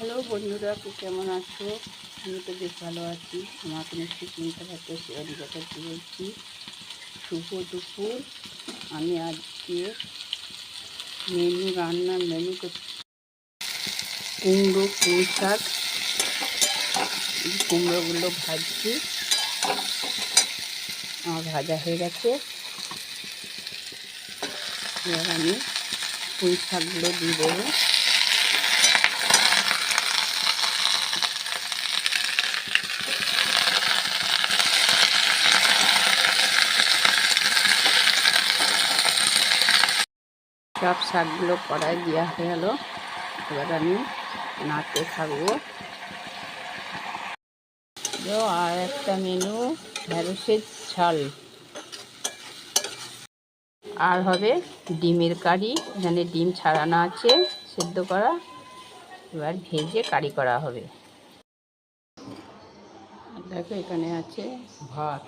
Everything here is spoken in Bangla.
হ্যালো বন্ধুরা, কে কেমন আছো? আমি তো বেশ ভালো আছি। আমাকে নিশ্চয়ই চিন্তা থাকতে শিবানী চ্যাটার্জি বলছি। শুভ দুপুর। আমি আজকে রান্নার মেনু করছি কুমড়ো, পুঁই শাক। কুমড়োগুলো ভাজছি, আমার ভাজা হয়ে গেছে। এবার আমি পুঁই শাকগুলো দিয়ে দেবো। সব শাকগুলো কড়াই দেওয়া হয়ে গেল। এবার আমি নাড়তে থাকবো। আর একটা মেনু ঢ্যাঁড়সের ঝাল, আর হবে ডিমের কারি। এখানে ডিম ছাড়ানো আছে, সেদ্ধ করা। এবার ভেজে কারি করা হবে। দেখো, এখানে আছে ভাত,